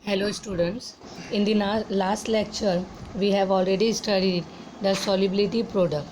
Hello students, in the last lecture we have already studied the solubility product.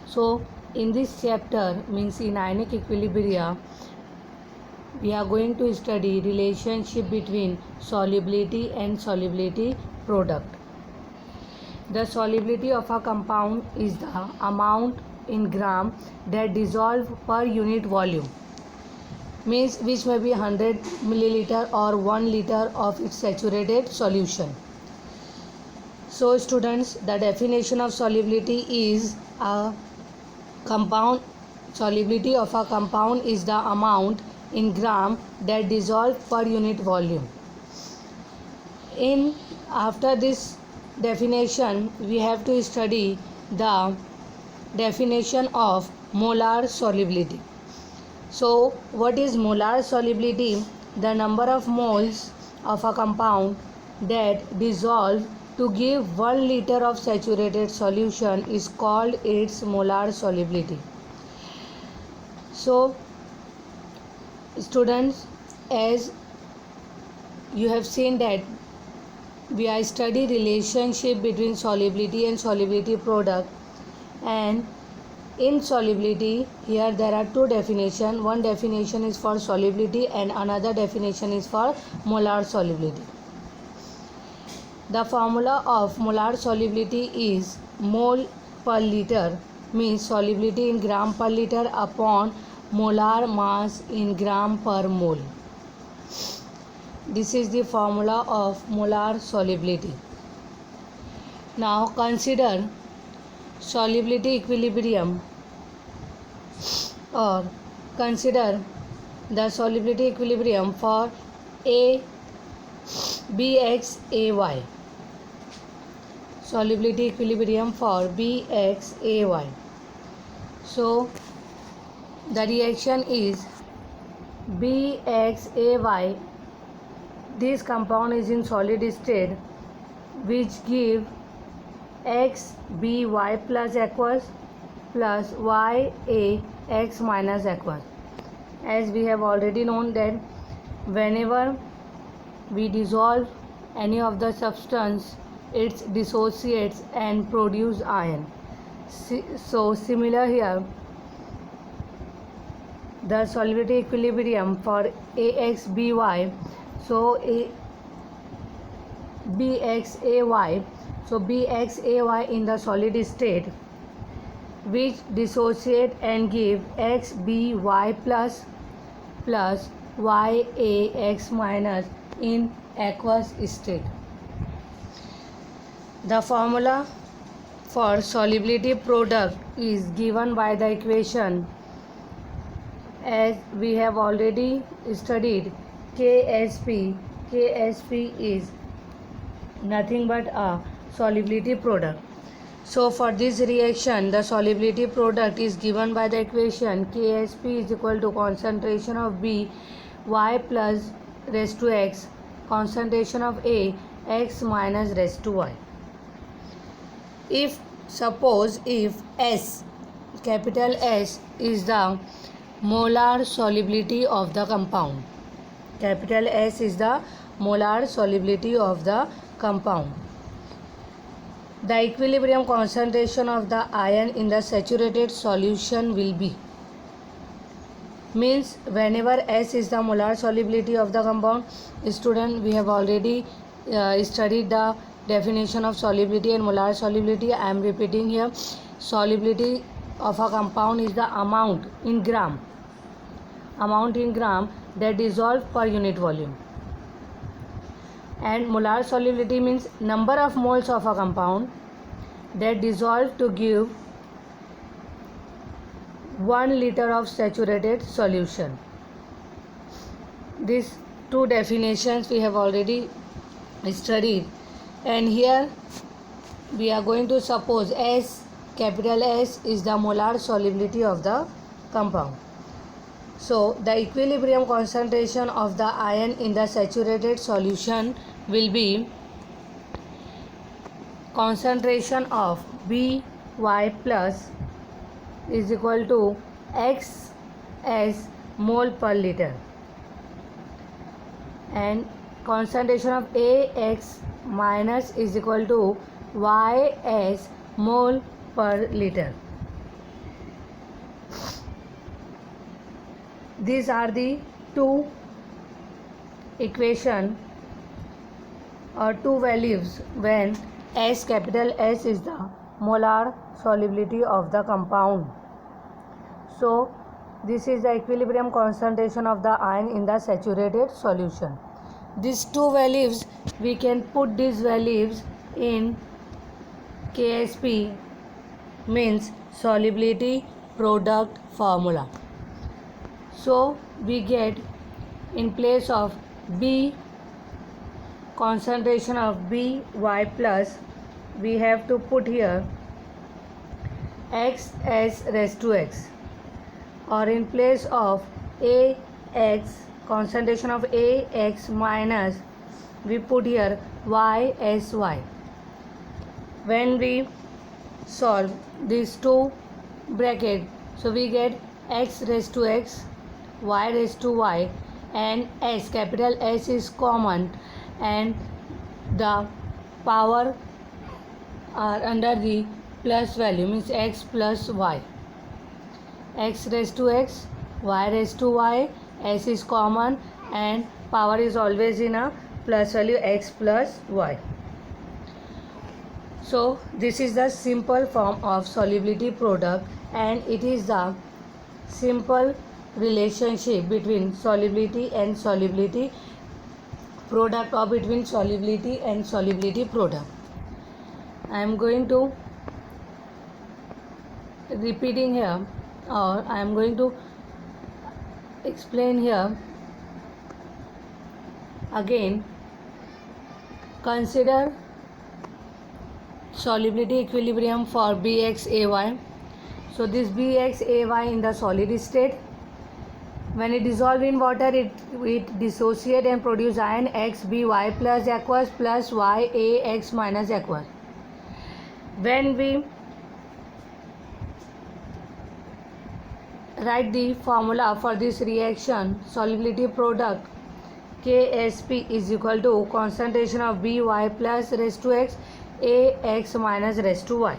So in this chapter means in ionic equilibria we are going to study relationship between solubility and solubility product. The solubility of a compound is the amount in gram that dissolve per unit volume, means which may be 100 milliliter or 1 liter of its saturated solution. So students, the definition of solubility is a compound solubility of a compound is the amount in gram that dissolve per unit volume. In after this definition we have to study the definition of molar solubility. So what is molar solubility? The number of moles of a compound that dissolve to give 1 liter of saturated solution is called its molar solubility. So students, as you have seen that we are study relationship between solubility and solubility product, and in solubility here there are two definitions. One definition is for solubility and another definition is for molar solubility. The formula of molar solubility is mole per liter, means solubility in gram per liter upon molar mass in gram per mole. This is the formula of molar solubility. Now consider solubility equilibrium, or consider the solubility equilibrium for A BXAY. Solubility equilibrium for BXAY. So the reaction is BXAY. This compound is in solid state, which give XBY plus aqueous plus YAX minus aqueous. As we have already known that whenever we dissolve any of the substance, it dissociates and produce ion. So similar here, the solubility equilibrium for AXBY, so BXAY, so BXAY in the solid state, which dissociate and give XBY plus YAX minus in aqueous state. The formula for solubility product is given by the equation, as we have already studied KSP. KSP is nothing but a solubility product. So for this reaction, the solubility product is given by the equation KSP is equal to concentration of B Y plus raised to X, concentration of A X minus raised to Y. If suppose if S, capital S, is the molar solubility of the compound, capital S is the molar solubility of the compound, the equilibrium concentration of the ion in the saturated solution will be, means whenever S is the molar solubility of the compound. Student, we have already studied the definition of solubility and molar solubility. I am repeating here. Solubility of a compound is the amount in gram that dissolve per unit volume, and molar solubility means number of moles of a compound that dissolve to give 1 liter of saturated solution. These two definitions we have already studied, and here we are going to suppose S, capital S, is the molar solubility of the compound. So the equilibrium concentration of the ion in the saturated solution will be concentration of By plus is equal to Xs mole per liter, and concentration of AX minus is equal to YS mole per liter. These are the two equation or two values when S, capital S, is the molar solubility of the compound. So this is the equilibrium concentration of the ion in the saturated solution. These two values, we can put these values in KSP, means solubility product formula. So we get, in place of B, concentration of By plus, we have to put here X as raised to X, or in place of AX, concentration of AX minus, we put here Y as Y. When we solve these two brackets, so we get X raised to X, Y raised to Y, and S, capital S, is common, and the power are under the plus value, means X plus Y. X raised to X, Y raised to Y, S is common, and power is always in a plus value, X plus Y. So this is the simple form of solubility product, and it is the simple relationship between solubility and solubility product, or between solubility and solubility product. I am going to repeating here, or I am going to explain here again. Consider solubility equilibrium for BXAY. So this BXAY in the solid state, when it dissolve in water, it dissociate and produce ion XBY plus aqueous plus YAX minus aqueous. When we write the formula for this reaction, solubility product KSP is equal to concentration of By plus raised to X, AX minus raised to Y.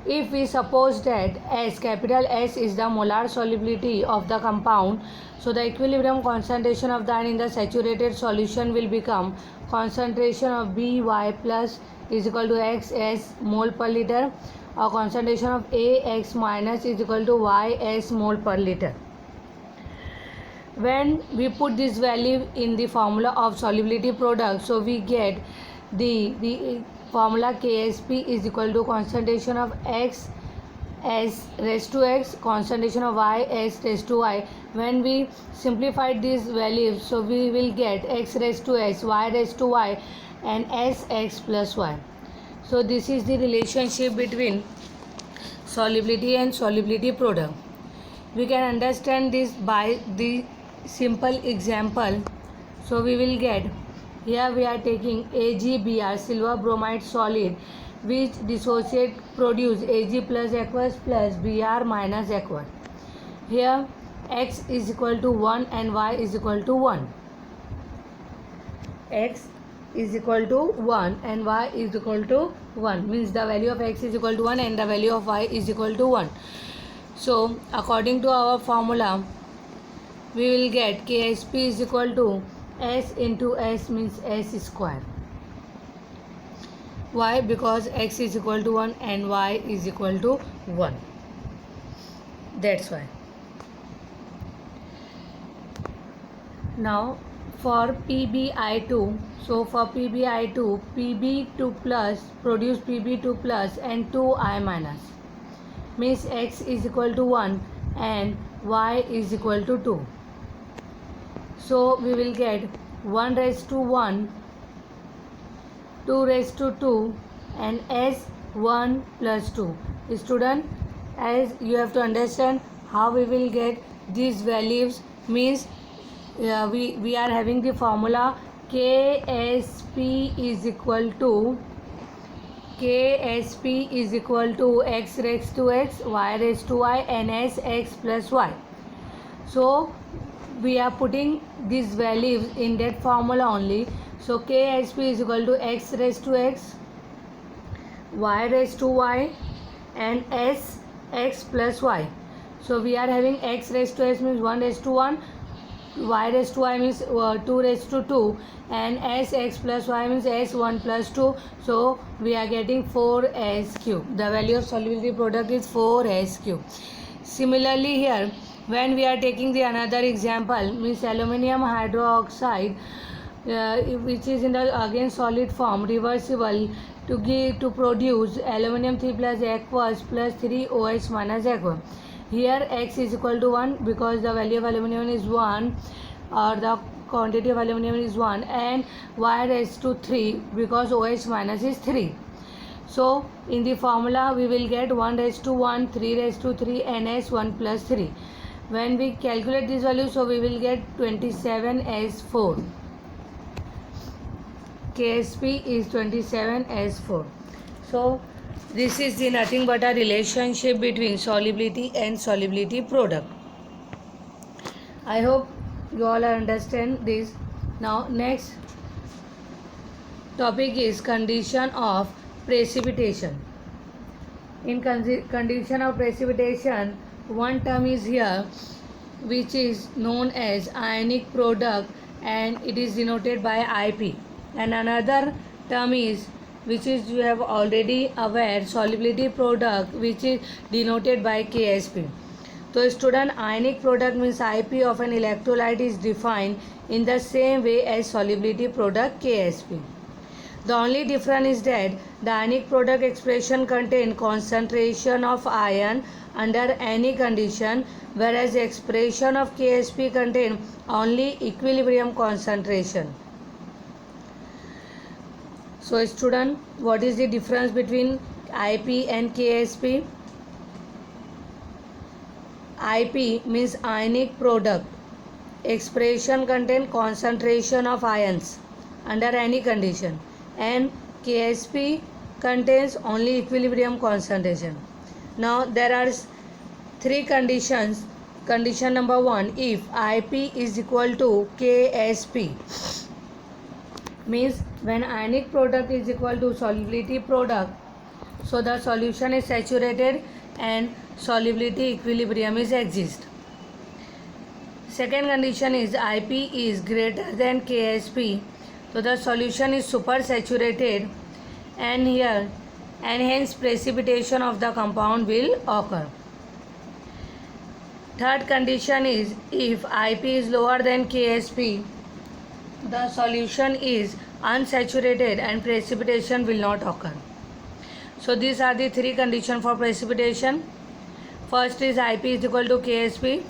If we suppose that S, capital S, is the molar solubility of the compound, so the equilibrium concentration of the ion in the saturated solution will become concentration of By plus is equal to XS mole per liter, or concentration of AX minus is equal to YS mole per liter. When we put this value in the formula of solubility product, so we get the formula KSP is equal to concentration of X S raised to X, concentration of Y S raised to Y. When we simplify these values, so we will get X raised to S, Y raised to Y, and SX plus Y. So this is the relationship between solubility and solubility product. We can understand this by the simple example. So we will get, here we are taking AgBr, silver bromide solid, which dissociate produce Ag plus aqueous plus Br minus aqueous. Here X is equal to 1 and Y is equal to 1. X is equal to 1 and Y is equal to 1, means the value of X is equal to 1 and the value of Y is equal to 1. So according to our formula, we will get KSP is equal to S into S, means S square. Why? Because X is equal to 1 and Y is equal to 1. That's why. Now for PbI2, so for PbI2, Pb2 plus produce Pb2 plus and 2I minus, means X is equal to 1 and Y is equal to 2. So we will get 1 raised to 1, 2 raised to 2, and S1 plus 2. Student, as you have to understand how we will get these values, means we are having the formula KSP is equal to X raised to X, Y raised to Y, and SX plus Y. So we are putting these values in that formula only. So Ksp is equal to x raised to x, y raised to y, and s x plus y. So we are having x raised to s means 1 raised to 1, y raised to y means 2 raised to 2, and s x plus y means s 1 plus 2. So we are getting 4s cube. The value of solubility product is 4s cube. Similarly here, when we are taking the another example, means aluminum hydroxide, which is in the again solid form, reversible, to produce aluminum 3 plus aqueous plus 3 OH minus aqua. Here x is equal to 1 because the value of aluminum is 1, or the quantity of aluminum is 1, and y raised to 3 because OH minus is 3. So in the formula we will get 1 raised to 1, 3 raised to 3, and s 1 plus 3. When we calculate this value, so we will get 27s4. Ksp is 27s4. So this is the nothing but a relationship between solubility and solubility product. I hope you all understand this. Now next topic is condition of precipitation. In condition of precipitation, one term is here which is known as ionic product, and it is denoted by IP, and another term is, which is you have already aware, solubility product, which is denoted by Ksp. So student, ionic product means IP of an electrolyte is defined in the same way as solubility product Ksp. The only difference is that the ionic product expression contain concentration of ion under any condition, whereas the expression of Ksp contain only equilibrium concentration. So student, what is the difference between IP and Ksp? IP means ionic product. Expression contain concentration of ions under any condition, and Ksp contains only equilibrium concentration. Now there are three conditions. Condition number 1, if IP is equal to Ksp, means when ionic product is equal to solubility product, so the solution is saturated and solubility equilibrium is exist. Second condition is IP is greater than Ksp, so the solution is supersaturated, and hence precipitation of the compound will occur. Third condition is if IP is lower than Ksp, the solution is unsaturated and precipitation will not occur. So these are the three conditions for precipitation. First is IP is equal to Ksp,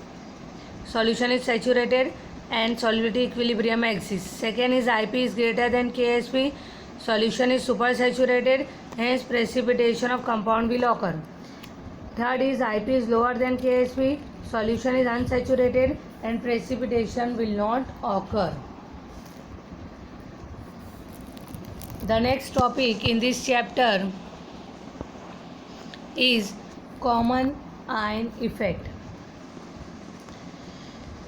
solution is saturated and solubility equilibrium exists. Second is IP is greater than Ksp, solution is supersaturated, hence precipitation of compound will occur. Third is IP is lower than Ksp, solution is unsaturated and precipitation will not occur. The next topic in this chapter is common ion effect.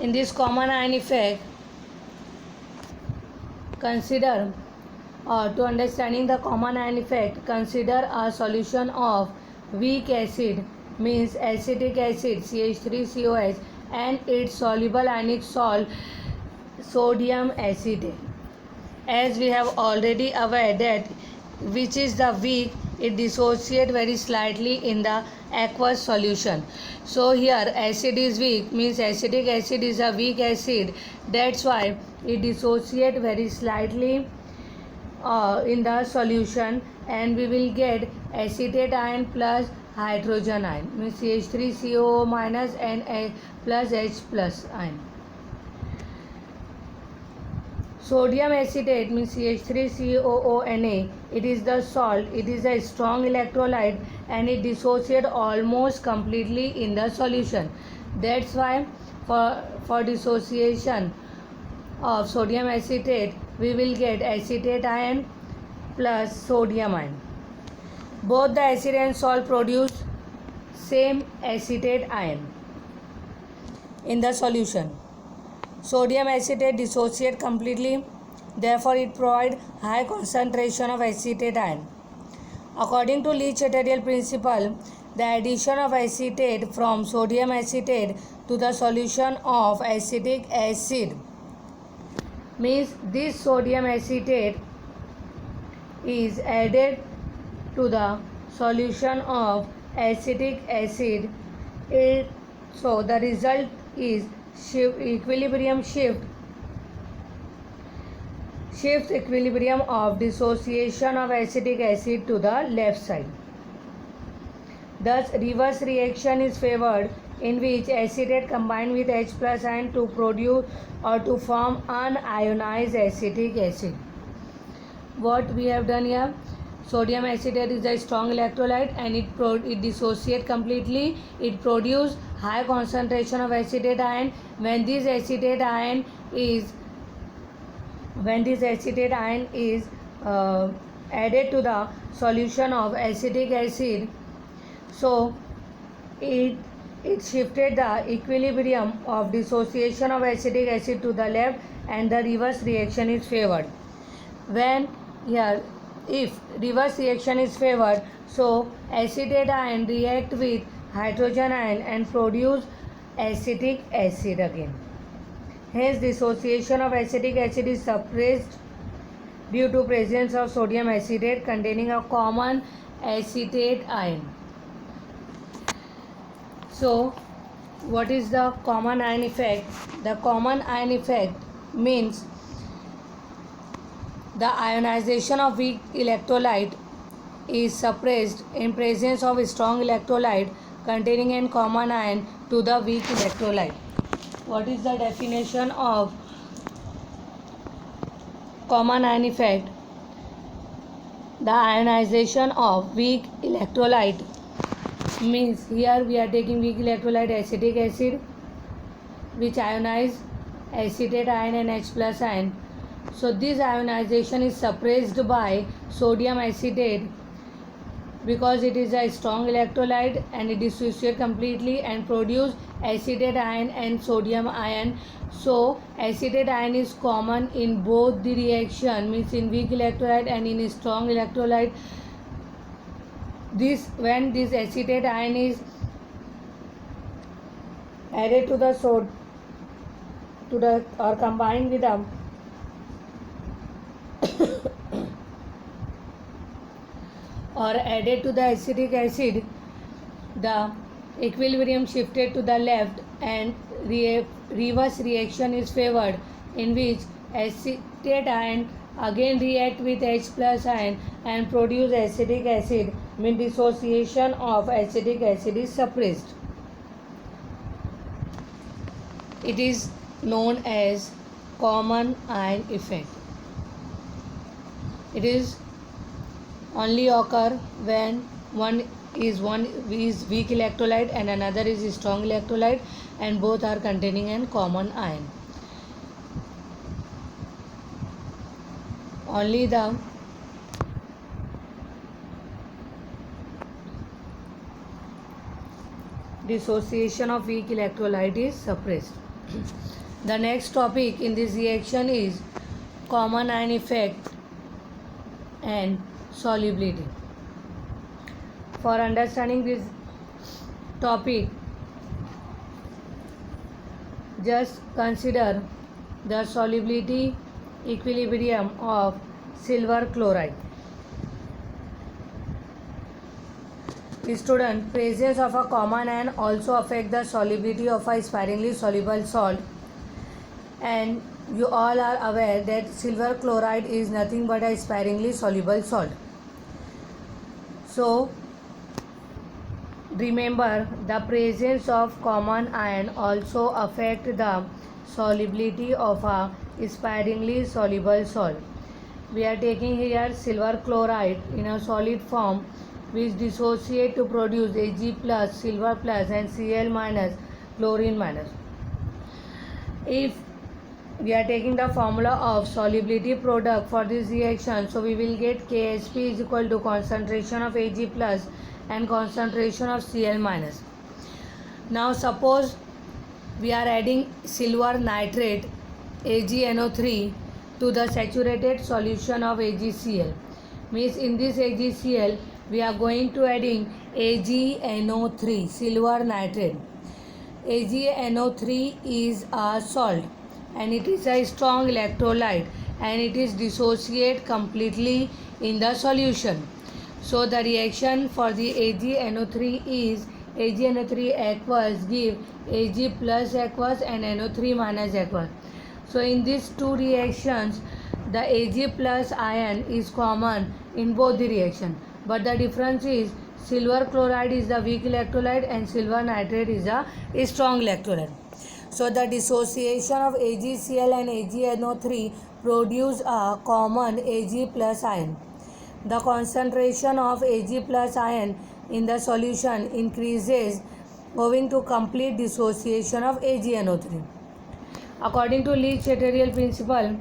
In this common ion effect, consider to understanding the common ion effect, consider a solution of weak acid, means acetic acid CH3COH, and its soluble ionic salt sodium acetate. As we have already aware that which is the weak, it dissociate very slightly in the aqueous solution. So here acid is weak, means acetic acid is a weak acid, that's why it dissociate very slightly in the solution, and we will get acetate ion plus hydrogen ion, means CH3COO minus and plus H plus ion. Sodium acetate means CH3COONA, it is the salt, it is a strong electrolyte and it dissociates almost completely in the solution. That's why for dissociation of sodium acetate, we will get acetate ion plus sodium ion. Both the acid and salt produce same acetate ion in the solution. Sodium acetate dissociate completely, therefore it provides high concentration of acetate ion. According to Lee-Chatterjee principle, the addition of acetate from sodium acetate to the solution of acetic acid means this sodium acetate is added to the solution of acetic acid. So the result is equilibrium shift equilibrium of dissociation of acetic acid to the left side. Thus reverse reaction is favored, in which acetate combined with H plus ion to produce or to form unionized acetic acid. What we have done here, sodium acetate is a strong electrolyte and it dissociates completely. It produces high concentration of acetate ion. When this acetate ion is added to the solution of acetic acid, so it shifted the equilibrium of dissociation of acetic acid to the left and the reverse reaction is favored. When here if reverse reaction is favored, so acetate ion react with hydrogen ion and produce acetic acid again. Hence dissociation of acetic acid is suppressed due to presence of sodium acetate containing a common acetate ion. So what is the common ion effect? The common ion effect means the ionization of weak electrolyte is suppressed in presence of a strong electrolyte containing a common ion to the weak electrolyte. What is the definition of common ion effect? The ionization of weak electrolyte means here we are taking weak electrolyte acetic acid which ionize acetate ion and H plus ion. So this ionization is suppressed by sodium acetate because it is a strong electrolyte and it dissociates completely and produce acetate ion and sodium ion. So acetate ion is common in both the reaction, means in weak electrolyte and in strong electrolyte. When this acetate ion is added to the or combined with the or added to the acetic acid, the equilibrium shifted to the left and reverse reaction is favored, in which acetate ion again react with H plus ion and produce acetic acid, means dissociation of acetic acid is suppressed. It is known as common ion effect. It is only occur when one is weak electrolyte and another is strong electrolyte and both are containing a common ion. Only the dissociation of weak electrolyte is suppressed. The next topic in this reaction is common ion effect and solubility. For understanding this topic, just consider the solubility equilibrium of silver chloride. Student, presence of a common ion also affect the solubility of a sparingly soluble salt, and you all are aware that silver chloride is nothing but a sparingly soluble salt. So remember, the presence of common ion also affect the solubility of a sparingly soluble salt. We are taking here silver chloride in a solid form which dissociate to produce Ag plus, silver plus and Cl minus, chlorine minus. If we are taking the formula of solubility product for this reaction, so we will get KSP is equal to concentration of Ag plus and concentration of Cl minus. Now suppose we are adding silver nitrate AgNO3 to the saturated solution of AgCl. Means in this AgCl we are going to adding AgNO3, silver nitrate. AgNO3 is a salt and it is a strong electrolyte and it is dissociate completely in the solution. So the reaction for the AgNO3 is AgNO3 aqueous give Ag plus aqueous and NO3 minus aqueous. So in these two reactions the Ag plus ion is common in both the reaction, but the difference is silver chloride is the weak electrolyte and silver nitrate is a strong electrolyte. So the dissociation of AgCl and AgNO3 produce a common Ag plus ion. The concentration of Ag plus ion in the solution increases owing to complete dissociation of AgNO3. According to Lee-Chatterjee principle,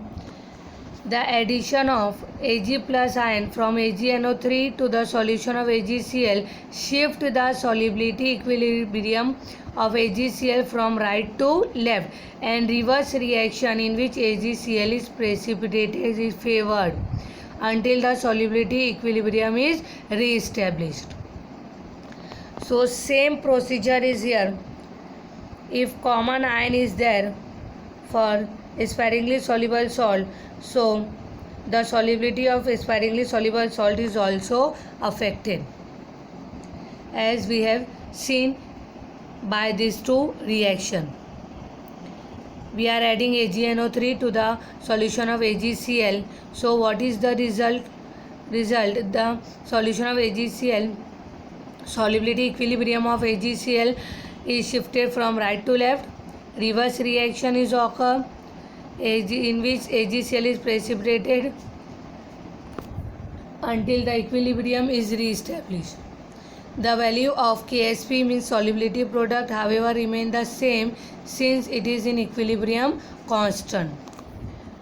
the addition of Ag plus ion from AgNO3 to the solution of AgCl shift the solubility equilibrium of AgCl from right to left, and reverse reaction in which AgCl is precipitated is favored until the solubility equilibrium is re-established. So same procedure is here. If common ion is there for sparingly soluble salt, so the solubility of sparingly soluble salt is also affected, as we have seen by these two reactions. We are adding AgNO3 to the solution of AgCl. So what is the result? The solution of AgCl, solubility equilibrium of AgCl is shifted from right to left. Reverse reaction is occur in which AgCl is precipitated until the equilibrium is re-established. The value of Ksp means solubility product, however, remain the same since it is in equilibrium constant.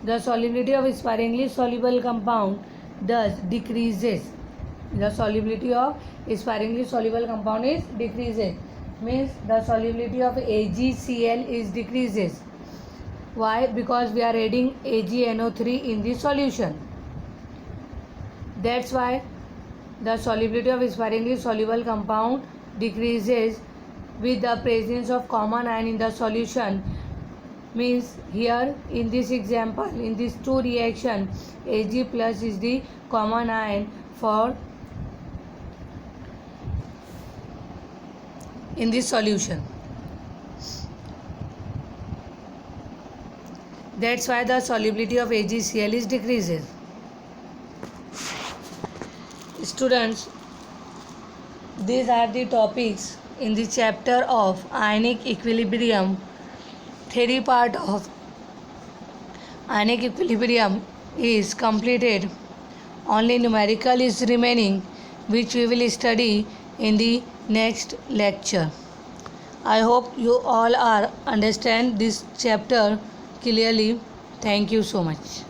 The solubility of sparingly soluble compound thus decreases. The solubility of sparingly soluble compound is decreases, means the solubility of AgCl is decreases. Why? Because we are adding AgNO3 in the solution. That's why the solubility of sparingly soluble compound decreases with the presence of common ion in the solution. Means here in this example, in these two reaction, Ag plus is the common ion for in this solution. That's why the solubility of AgCl is decreases. Students, these are the topics in the chapter of ionic equilibrium. Theory part of ionic equilibrium is completed. Only numerical is remaining, which we will study in the next lecture. I hope you all are understand this chapter clearly. Thank you so much.